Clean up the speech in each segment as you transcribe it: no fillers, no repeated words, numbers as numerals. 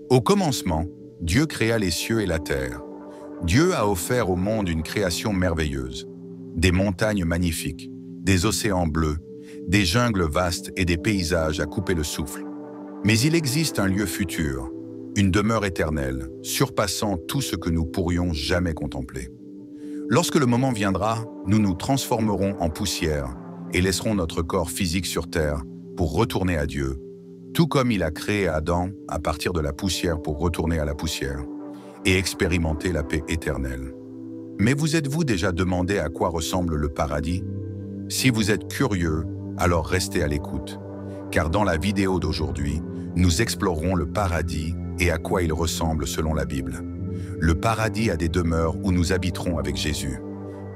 Au commencement, Dieu créa les cieux et la terre. Dieu a offert au monde une création merveilleuse. Des montagnes magnifiques, des océans bleus, des jungles vastes et des paysages à couper le souffle. Mais il existe un lieu futur, une demeure éternelle, surpassant tout ce que nous pourrions jamais contempler. Lorsque le moment viendra, nous nous transformerons en poussière et laisserons notre corps physique sur terre pour retourner à Dieu, tout comme il a créé Adam à partir de la poussière pour retourner à la poussière et expérimenter la paix éternelle. Mais vous êtes-vous déjà demandé à quoi ressemble le paradis? Si vous êtes curieux, alors restez à l'écoute, car dans la vidéo d'aujourd'hui, nous explorerons le paradis et à quoi il ressemble selon la Bible. Le paradis a des demeures où nous habiterons avec Jésus.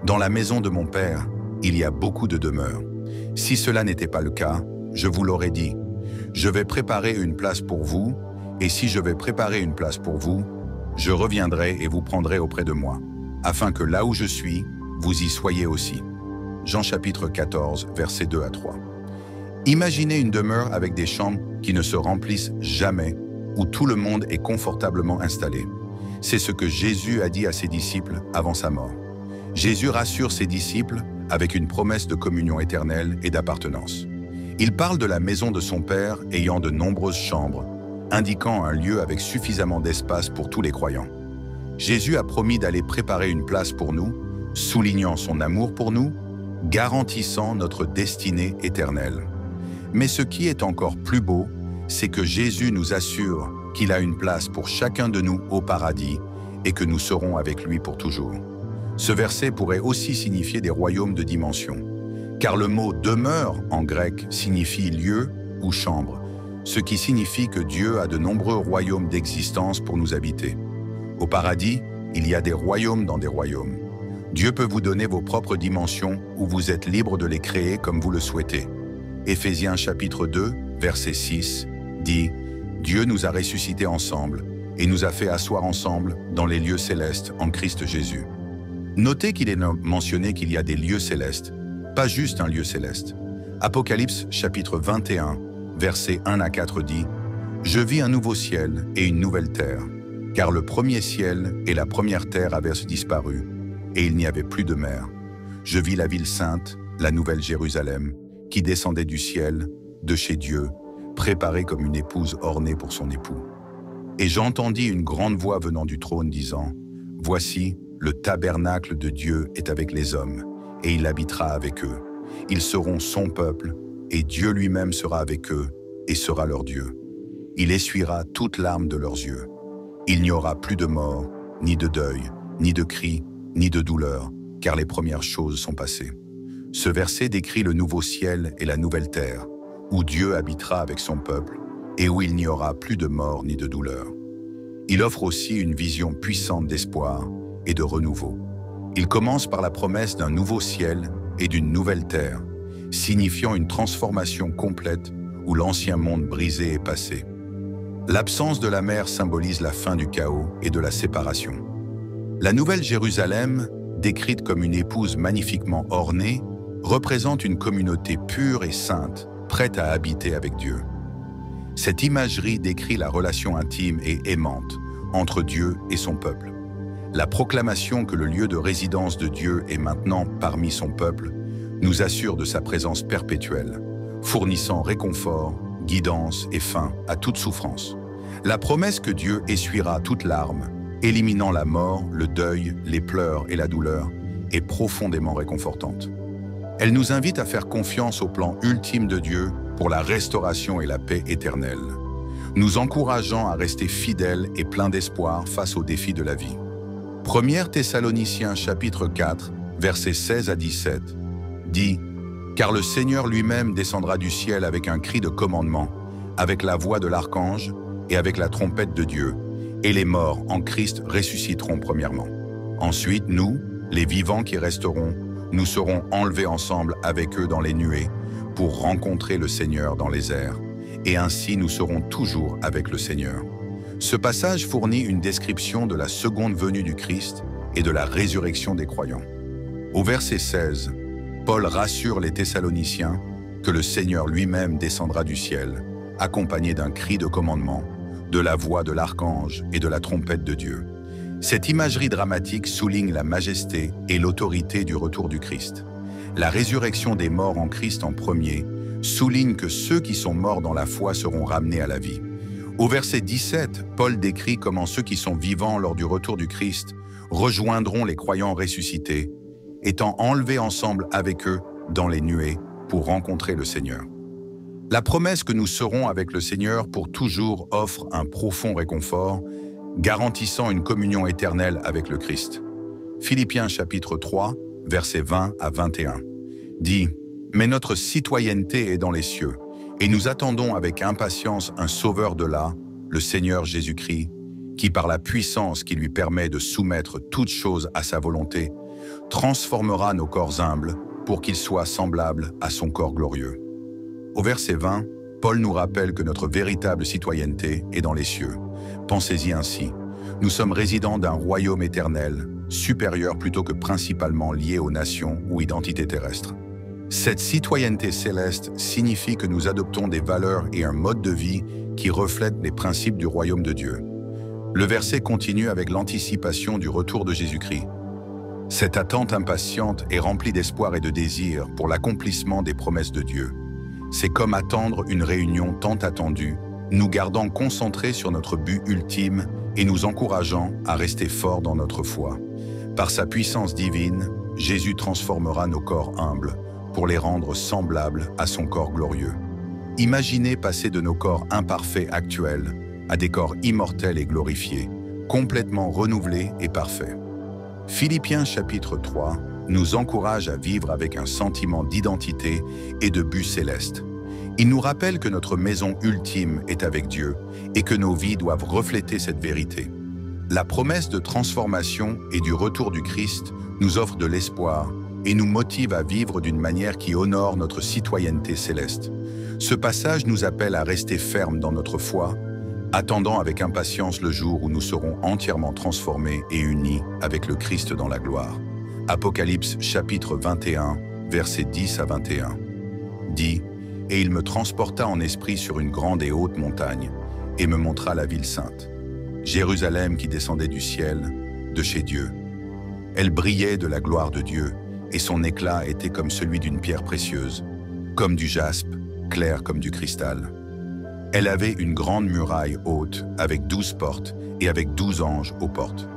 Dans la maison de mon Père, il y a beaucoup de demeures. Si cela n'était pas le cas, je vous l'aurais dit. Je vais préparer une place pour vous, et si je vais préparer une place pour vous, je reviendrai et vous prendrai auprès de moi, afin que là où je suis, vous y soyez aussi. Jean chapitre 14, versets 2 à 3. Imaginez une demeure avec des chambres qui ne se remplissent jamais, où tout le monde est confortablement installé. C'est ce que Jésus a dit à ses disciples avant sa mort. Jésus rassure ses disciples avec une promesse de communion éternelle et d'appartenance. Il parle de la maison de son Père ayant de nombreuses chambres, indiquant un lieu avec suffisamment d'espace pour tous les croyants. Jésus a promis d'aller préparer une place pour nous, soulignant son amour pour nous, garantissant notre destinée éternelle. Mais ce qui est encore plus beau, c'est que Jésus nous assure qu'il a une place pour chacun de nous au paradis et que nous serons avec lui pour toujours. Ce verset pourrait aussi signifier des royaumes de dimension, car le mot « demeure » en grec signifie lieu ou chambre, ce qui signifie que Dieu a de nombreux royaumes d'existence pour nous habiter. Au paradis, il y a des royaumes dans des royaumes. Dieu peut vous donner vos propres dimensions où vous êtes libre de les créer comme vous le souhaitez. Éphésiens chapitre 2, verset 6, dit « Dieu nous a ressuscités ensemble et nous a fait asseoir ensemble dans les lieux célestes en Christ Jésus. » Notez qu'il est mentionné qu'il y a des lieux célestes, pas juste un lieu céleste. Apocalypse chapitre 21, versets 1 à 4 dit « Je vis un nouveau ciel et une nouvelle terre, car le premier ciel et la première terre avaient disparu, et il n'y avait plus de mer. Je vis la ville sainte, la nouvelle Jérusalem, qui descendait du ciel, de chez Dieu, préparée comme une épouse ornée pour son époux. Et j'entendis une grande voix venant du trône disant « Voici, le tabernacle de Dieu est avec les hommes, et il habitera avec eux. Ils seront son peuple, et Dieu lui-même sera avec eux, et sera leur Dieu. Il essuiera toute larme de leurs yeux. Il n'y aura plus de mort, ni de deuil, ni de cri, ni de douleur, car les premières choses sont passées. » Ce verset décrit le nouveau ciel et la nouvelle terre, où Dieu habitera avec son peuple, et où il n'y aura plus de mort ni de douleur. Il offre aussi une vision puissante d'espoir et de renouveau. Il commence par la promesse d'un nouveau ciel et d'une nouvelle terre, signifiant une transformation complète où l'ancien monde brisé est passé. L'absence de la mer symbolise la fin du chaos et de la séparation. La nouvelle Jérusalem, décrite comme une épouse magnifiquement ornée, représente une communauté pure et sainte, prête à habiter avec Dieu. Cette imagerie décrit la relation intime et aimante entre Dieu et son peuple. La proclamation que le lieu de résidence de Dieu est maintenant parmi son peuple nous assure de sa présence perpétuelle, fournissant réconfort, guidance et fin à toute souffrance. La promesse que Dieu essuiera toute larme, éliminant la mort, le deuil, les pleurs et la douleur, est profondément réconfortante. Elle nous invite à faire confiance au plan ultime de Dieu pour la restauration et la paix éternelle, nous encourageant à rester fidèles et pleins d'espoir face aux défis de la vie. 1 Thessaloniciens chapitre 4, versets 16 à 17, dit « Car le Seigneur lui-même descendra du ciel avec un cri de commandement, avec la voix de l'archange et avec la trompette de Dieu, et les morts en Christ ressusciteront premièrement. Ensuite, nous, les vivants qui resteront, nous serons enlevés ensemble avec eux dans les nuées pour rencontrer le Seigneur dans les airs, et ainsi nous serons toujours avec le Seigneur. » Ce passage fournit une description de la seconde venue du Christ et de la résurrection des croyants. Au verset 16, Paul rassure les Thessaloniciens que le Seigneur lui-même descendra du ciel, accompagné d'un cri de commandement, de la voix de l'archange et de la trompette de Dieu. Cette imagerie dramatique souligne la majesté et l'autorité du retour du Christ. La résurrection des morts en Christ en premier souligne que ceux qui sont morts dans la foi seront ramenés à la vie. Au verset 17, Paul décrit comment ceux qui sont vivants lors du retour du Christ rejoindront les croyants ressuscités, étant enlevés ensemble avec eux dans les nuées pour rencontrer le Seigneur. La promesse que nous serons avec le Seigneur pour toujours offre un profond réconfort, garantissant une communion éternelle avec le Christ. Philippiens chapitre 3, versets 20 à 21, dit « Mais notre citoyenneté est dans les cieux, et nous attendons avec impatience un sauveur de là, le Seigneur Jésus-Christ, qui par la puissance qui lui permet de soumettre toutes choses à sa volonté, transformera nos corps humbles pour qu'ils soient semblables à son corps glorieux. » Au verset 20, Paul nous rappelle que notre véritable citoyenneté est dans les cieux. Pensez-y ainsi. Nous sommes résidents d'un royaume éternel, supérieur plutôt que principalement lié aux nations ou identités terrestres. Cette citoyenneté céleste signifie que nous adoptons des valeurs et un mode de vie qui reflètent les principes du royaume de Dieu. Le verset continue avec l'anticipation du retour de Jésus-Christ. Cette attente impatiente est remplie d'espoir et de désir pour l'accomplissement des promesses de Dieu. C'est comme attendre une réunion tant attendue, nous gardant concentrés sur notre but ultime et nous encourageant à rester forts dans notre foi. Par sa puissance divine, Jésus transformera nos corps humbles pour les rendre semblables à son corps glorieux. Imaginez passer de nos corps imparfaits actuels à des corps immortels et glorifiés, complètement renouvelés et parfaits. Philippiens chapitre 3 nous encourage à vivre avec un sentiment d'identité et de but céleste. Il nous rappelle que notre maison ultime est avec Dieu et que nos vies doivent refléter cette vérité. La promesse de transformation et du retour du Christ nous offre de l'espoir et nous motive à vivre d'une manière qui honore notre citoyenneté céleste. Ce passage nous appelle à rester fermes dans notre foi, attendant avec impatience le jour où nous serons entièrement transformés et unis avec le Christ dans la gloire. Apocalypse chapitre 21, versets 10 à 21, dit « Et il me transporta en esprit sur une grande et haute montagne, et me montra la ville sainte, Jérusalem qui descendait du ciel, de chez Dieu. Elle brillait de la gloire de Dieu, et son éclat était comme celui d'une pierre précieuse, comme du jaspe, clair comme du cristal. Elle avait une grande muraille haute, avec 12 portes, et avec 12 anges aux portes.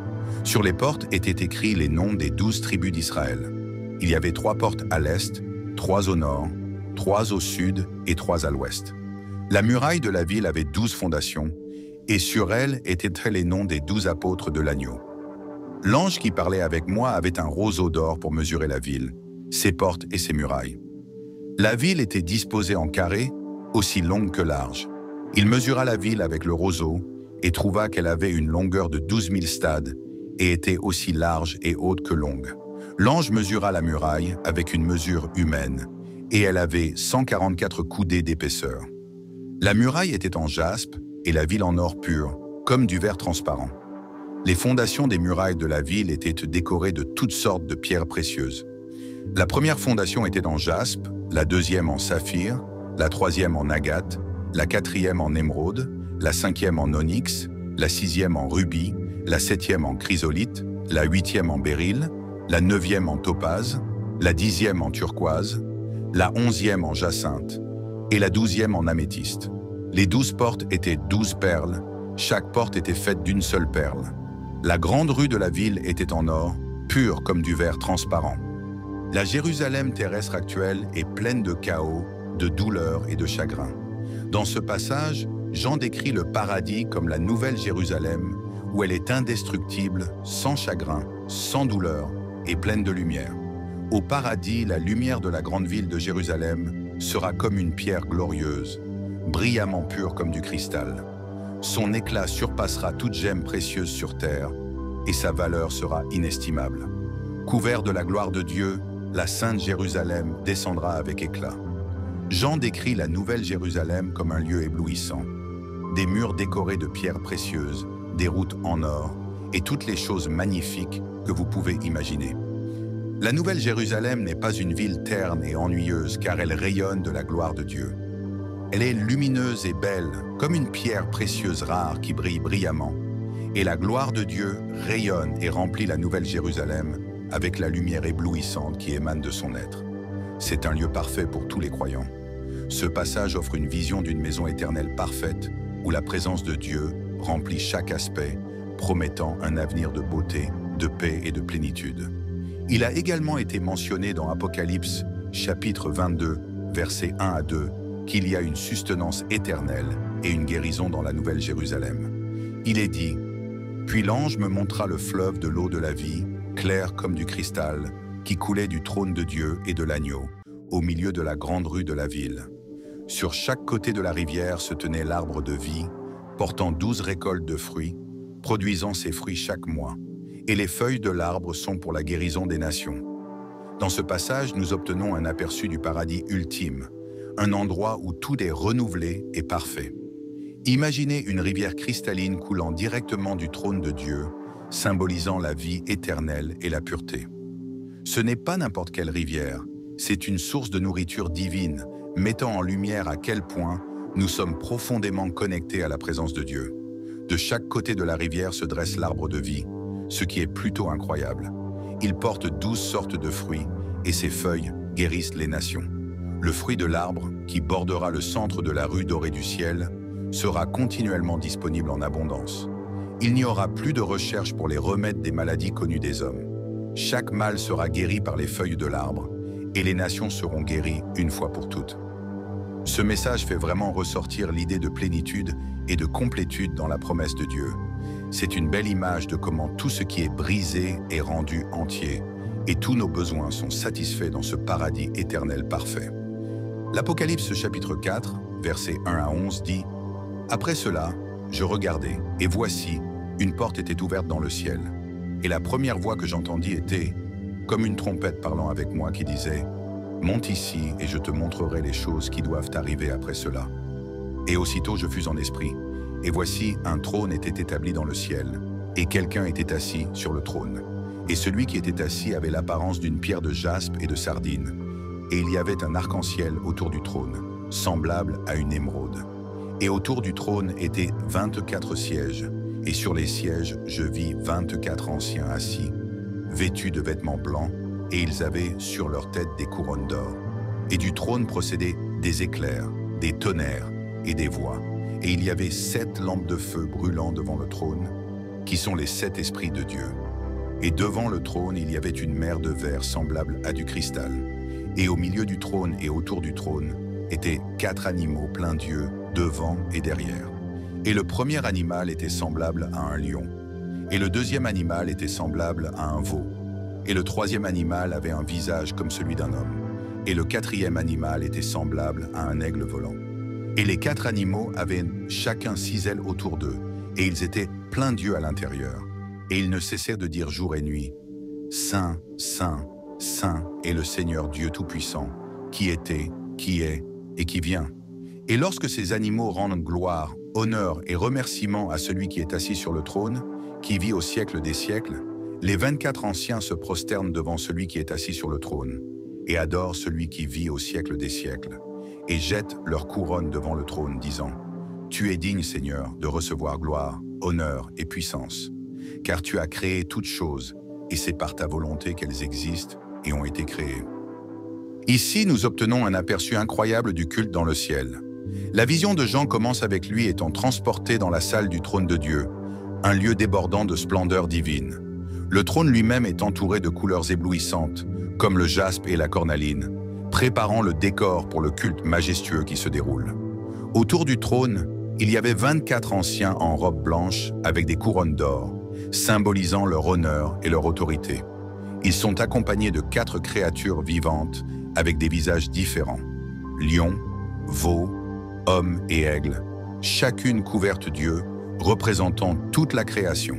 Sur les portes étaient écrits les noms des 12 tribus d'Israël. Il y avait 3 portes à l'est, 3 au nord, 3 au sud et 3 à l'ouest. La muraille de la ville avait 12 fondations, et sur elle étaient les noms des 12 apôtres de l'agneau. L'ange qui parlait avec moi avait un roseau d'or pour mesurer la ville, ses portes et ses murailles. La ville était disposée en carrés, aussi longue que large. Il mesura la ville avec le roseau et trouva qu'elle avait une longueur de 12 000 stades et était aussi large et haute que longue. L'ange mesura la muraille avec une mesure humaine, et elle avait 144 coudées d'épaisseur. La muraille était en jaspe et la ville en or pur, comme du verre transparent. Les fondations des murailles de la ville étaient décorées de toutes sortes de pierres précieuses. La première fondation était en jaspe, la deuxième en saphir, la troisième en agate, la quatrième en émeraude, la cinquième en onyx, la sixième en rubis, la septième en chrysolite, la huitième en béryl, la neuvième en topaze, la dixième en turquoise, la onzième en jacinthe et la 12e en améthyste. Les 12 portes étaient 12 perles, chaque porte était faite d'une seule perle. La grande rue de la ville était en or, pure comme du verre transparent. La Jérusalem terrestre actuelle est pleine de chaos, de douleur et de chagrin. Dans ce passage, Jean décrit le paradis comme la nouvelle Jérusalem, où elle est indestructible, sans chagrin, sans douleur et pleine de lumière. Au paradis, la lumière de la grande ville de Jérusalem sera comme une pierre glorieuse, brillamment pure comme du cristal. Son éclat surpassera toute gemme précieuse sur terre, et sa valeur sera inestimable. Couvert de la gloire de Dieu, la Sainte Jérusalem descendra avec éclat. Jean décrit la nouvelle Jérusalem comme un lieu éblouissant. Des murs décorés de pierres précieuses, des routes en or, et toutes les choses magnifiques que vous pouvez imaginer. La nouvelle Jérusalem n'est pas une ville terne et ennuyeuse car elle rayonne de la gloire de Dieu. Elle est lumineuse et belle, comme une pierre précieuse rare qui brille brillamment. Et la gloire de Dieu rayonne et remplit la Nouvelle Jérusalem avec la lumière éblouissante qui émane de son être. C'est un lieu parfait pour tous les croyants. Ce passage offre une vision d'une maison éternelle parfaite où la présence de Dieu remplit chaque aspect, promettant un avenir de beauté, de paix et de plénitude. Il a également été mentionné dans Apocalypse, chapitre 22, versets 1 à 2, qu'il y a une sustenance éternelle et une guérison dans la Nouvelle Jérusalem. Il est dit « Puis l'ange me montra le fleuve de l'eau de la vie, clair comme du cristal, qui coulait du trône de Dieu et de l'agneau, au milieu de la grande rue de la ville. Sur chaque côté de la rivière se tenait l'arbre de vie, portant 12 récoltes de fruits, produisant ses fruits chaque mois. Et les feuilles de l'arbre sont pour la guérison des nations. » Dans ce passage, nous obtenons un aperçu du paradis ultime, un endroit où tout est renouvelé et parfait. Imaginez une rivière cristalline coulant directement du trône de Dieu, symbolisant la vie éternelle et la pureté. Ce n'est pas n'importe quelle rivière, c'est une source de nourriture divine, mettant en lumière à quel point nous sommes profondément connectés à la présence de Dieu. De chaque côté de la rivière se dresse l'arbre de vie, ce qui est plutôt incroyable. Il porte 12 sortes de fruits et ses feuilles guérissent les nations. Le fruit de l'arbre, qui bordera le centre de la rue dorée du ciel, sera continuellement disponible en abondance. Il n'y aura plus de recherche pour les remèdes des maladies connues des hommes. Chaque mal sera guéri par les feuilles de l'arbre et les nations seront guéries une fois pour toutes. Ce message fait vraiment ressortir l'idée de plénitude et de complétude dans la promesse de Dieu. C'est une belle image de comment tout ce qui est brisé est rendu entier et tous nos besoins sont satisfaits dans ce paradis éternel parfait. L'Apocalypse chapitre 4, versets 1 à 11 dit « Après cela, je regardai, et voici, une porte était ouverte dans le ciel. Et la première voix que j'entendis était, comme une trompette parlant avec moi qui disait « Monte ici, et je te montrerai les choses qui doivent arriver après cela. » Et aussitôt je fus en esprit, et voici, un trône était établi dans le ciel, et quelqu'un était assis sur le trône. Et celui qui était assis avait l'apparence d'une pierre de jaspe et de sardine, et il y avait un arc-en-ciel autour du trône, semblable à une émeraude. Et autour du trône étaient 24 sièges, et sur les sièges je vis 24 anciens assis, vêtus de vêtements blancs, et ils avaient sur leur tête des couronnes d'or. Et du trône procédaient des éclairs, des tonnerres et des voix. Et il y avait 7 lampes de feu brûlant devant le trône, qui sont les 7 esprits de Dieu. Et devant le trône, il y avait une mer de verre semblable à du cristal. Et au milieu du trône et autour du trône étaient 4 animaux pleins d'yeux, devant et derrière. Et le premier animal était semblable à un lion. Et le deuxième animal était semblable à un veau. Et le troisième animal avait un visage comme celui d'un homme. Et le quatrième animal était semblable à un aigle volant. Et les 4 animaux avaient chacun 6 ailes autour d'eux, et ils étaient pleins d'yeux à l'intérieur. Et ils ne cessaient de dire jour et nuit, « Saint, Saint, Saint est le Seigneur Dieu Tout-Puissant, qui était, qui est et qui vient. » Et lorsque ces animaux rendent gloire, honneur et remerciement à celui qui est assis sur le trône, qui vit au siècle des siècles, les 24 anciens se prosternent devant celui qui est assis sur le trône, et adorent celui qui vit au siècle des siècles, et jettent leur couronne devant le trône, disant « Tu es digne, Seigneur, de recevoir gloire, honneur et puissance, car tu as créé toutes choses, et c'est par ta volonté qu'elles existent et ont été créées. » Ici, nous obtenons un aperçu incroyable du culte dans le ciel. La vision de Jean commence avec lui étant transporté dans la salle du trône de Dieu, un lieu débordant de splendeur divine. Le trône lui-même est entouré de couleurs éblouissantes, comme le jaspe et la cornaline, préparant le décor pour le culte majestueux qui se déroule. Autour du trône, il y avait 24 anciens en robe blanche avec des couronnes d'or, symbolisant leur honneur et leur autorité. Ils sont accompagnés de 4 créatures vivantes avec des visages différents, lion, veau, homme et aigle, chacune couverte d'yeux, représentant toute la création.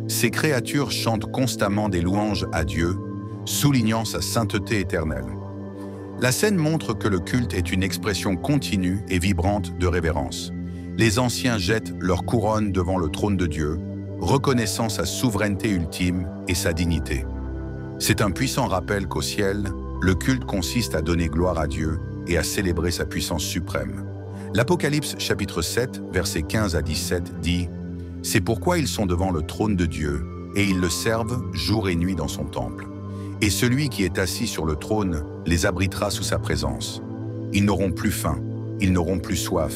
Ces créatures chantent constamment des louanges à Dieu, soulignant sa sainteté éternelle. La scène montre que le culte est une expression continue et vibrante de révérence. Les anciens jettent leur couronne devant le trône de Dieu, reconnaissant sa souveraineté ultime et sa dignité. C'est un puissant rappel qu'au ciel, le culte consiste à donner gloire à Dieu et à célébrer sa puissance suprême. L'Apocalypse chapitre 7, versets 15 à 17 dit « C'est pourquoi ils sont devant le trône de Dieu, et ils le servent jour et nuit dans son temple. Et celui qui est assis sur le trône les abritera sous sa présence. Ils n'auront plus faim, ils n'auront plus soif,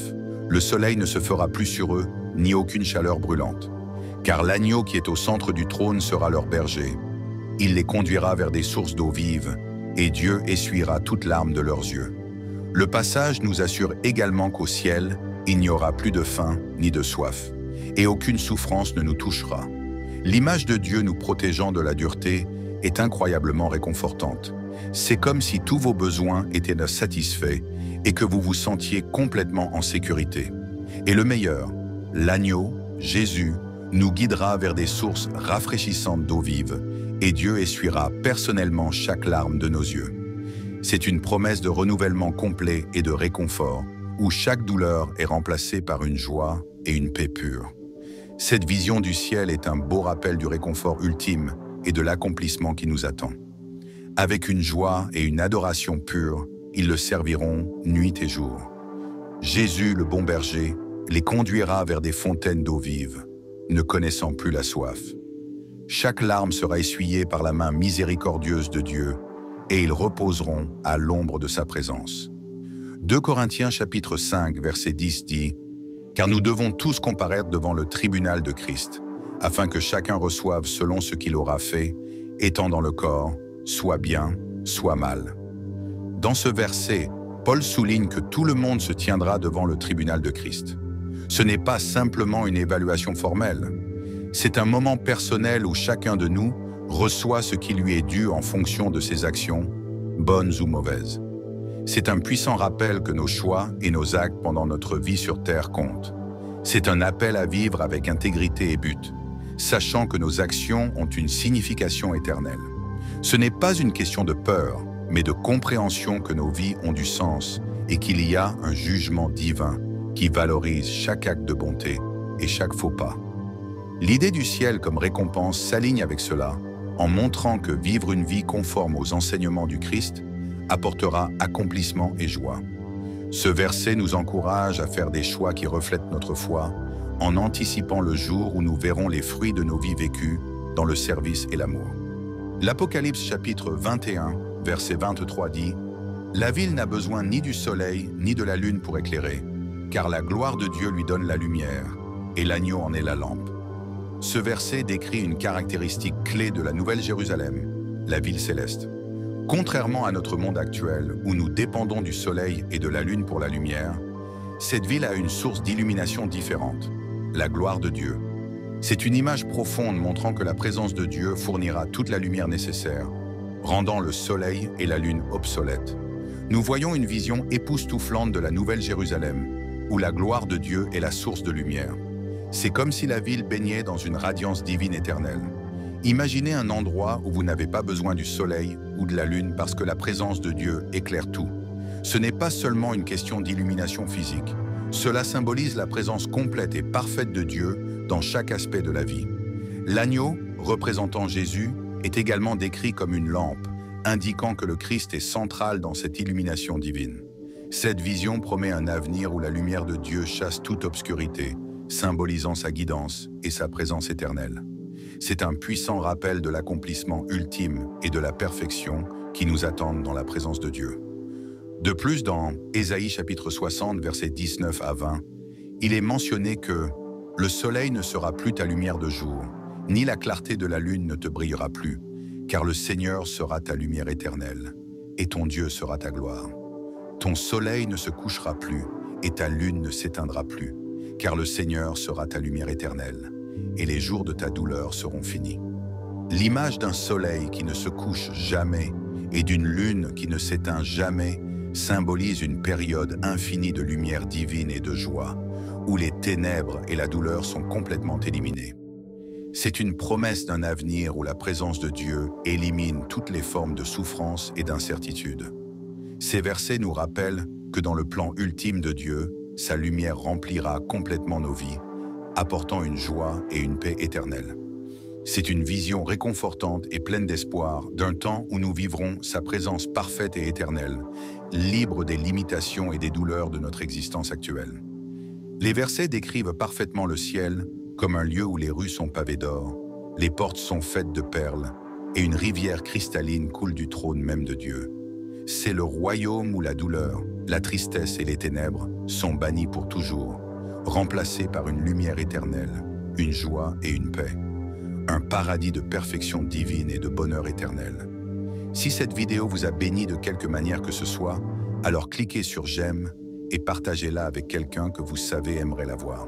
le soleil ne se fera plus sur eux, ni aucune chaleur brûlante. Car l'agneau qui est au centre du trône sera leur berger. Il les conduira vers des sources d'eau vive, et Dieu essuiera toute larme de leurs yeux. Le passage nous assure également qu'au ciel, il n'y aura plus de faim ni de soif, et aucune souffrance ne nous touchera. L'image de Dieu nous protégeant de la dureté est incroyablement réconfortante. C'est comme si tous vos besoins étaient satisfaits et que vous vous sentiez complètement en sécurité. Et le meilleur, l'agneau, Jésus, nous guidera vers des sources rafraîchissantes d'eau vive, et Dieu essuiera personnellement chaque larme de nos yeux. C'est une promesse de renouvellement complet et de réconfort, où chaque douleur est remplacée par une joie et une paix pure. Cette vision du ciel est un beau rappel du réconfort ultime et de l'accomplissement qui nous attend. Avec une joie et une adoration pure, ils le serviront nuit et jour. Jésus, le bon berger, les conduira vers des fontaines d'eau vive, ne connaissant plus la soif. Chaque larme sera essuyée par la main miséricordieuse de Dieu, et ils reposeront à l'ombre de sa présence. 2 Corinthiens chapitre 5, verset 10 dit « Car nous devons tous comparaître devant le tribunal de Christ, afin que chacun reçoive selon ce qu'il aura fait, étant dans le corps, soit bien, soit mal. » Dans ce verset, Paul souligne que tout le monde se tiendra devant le tribunal de Christ. Ce n'est pas simplement une évaluation formelle. C'est un moment personnel où chacun de nous reçoit ce qui lui est dû en fonction de ses actions, bonnes ou mauvaises. C'est un puissant rappel que nos choix et nos actes pendant notre vie sur Terre comptent. C'est un appel à vivre avec intégrité et but, sachant que nos actions ont une signification éternelle. Ce n'est pas une question de peur, mais de compréhension que nos vies ont du sens et qu'il y a un jugement divin qui valorise chaque acte de bonté et chaque faux pas. L'idée du ciel comme récompense s'aligne avec cela, en montrant que vivre une vie conforme aux enseignements du Christ apportera accomplissement et joie. Ce verset nous encourage à faire des choix qui reflètent notre foi, en anticipant le jour où nous verrons les fruits de nos vies vécues dans le service et l'amour. L'Apocalypse chapitre 21, verset 23 dit « La ville n'a besoin ni du soleil ni de la lune pour éclairer, car la gloire de Dieu lui donne la lumière, et l'agneau en est la lampe. » Ce verset décrit une caractéristique clé de la Nouvelle Jérusalem, la ville céleste. Contrairement à notre monde actuel, où nous dépendons du soleil et de la lune pour la lumière, cette ville a une source d'illumination différente, la gloire de Dieu. C'est une image profonde montrant que la présence de Dieu fournira toute la lumière nécessaire, rendant le soleil et la lune obsolètes. Nous voyons une vision époustouflante de la Nouvelle Jérusalem, où la gloire de Dieu est la source de lumière. C'est comme si la ville baignait dans une radiance divine éternelle. Imaginez un endroit où vous n'avez pas besoin du soleil ou de la lune parce que la présence de Dieu éclaire tout. Ce n'est pas seulement une question d'illumination physique. Cela symbolise la présence complète et parfaite de Dieu dans chaque aspect de la vie. L'agneau, représentant Jésus, est également décrit comme une lampe, indiquant que le Christ est central dans cette illumination divine. Cette vision promet un avenir où la lumière de Dieu chasse toute obscurité, symbolisant sa guidance et sa présence éternelle. C'est un puissant rappel de l'accomplissement ultime et de la perfection qui nous attendent dans la présence de Dieu. De plus, dans Ésaïe chapitre 60, versets 19 à 20, il est mentionné que « Le soleil ne sera plus ta lumière de jour, ni la clarté de la lune ne te brillera plus, car le Seigneur sera ta lumière éternelle, et ton Dieu sera ta gloire. Ton soleil ne se couchera plus, et ta lune ne s'éteindra plus, car le Seigneur sera ta lumière éternelle, et les jours de ta douleur seront finis. » L'image d'un soleil qui ne se couche jamais et d'une lune qui ne s'éteint jamais symbolise une période infinie de lumière divine et de joie, où les ténèbres et la douleur sont complètement éliminées. C'est une promesse d'un avenir où la présence de Dieu élimine toutes les formes de souffrance et d'incertitude. Ces versets nous rappellent que dans le plan ultime de Dieu, sa lumière remplira complètement nos vies, apportant une joie et une paix éternelle. C'est une vision réconfortante et pleine d'espoir d'un temps où nous vivrons sa présence parfaite et éternelle, libre des limitations et des douleurs de notre existence actuelle. Les versets décrivent parfaitement le ciel comme un lieu où les rues sont pavées d'or, les portes sont faites de perles et une rivière cristalline coule du trône même de Dieu. C'est le royaume où la douleur, la tristesse et les ténèbres sont bannis pour toujours, remplacés par une lumière éternelle, une joie et une paix. Un paradis de perfection divine et de bonheur éternel. Si cette vidéo vous a béni de quelque manière que ce soit, alors cliquez sur j'aime et partagez-la avec quelqu'un que vous savez aimerait la voir.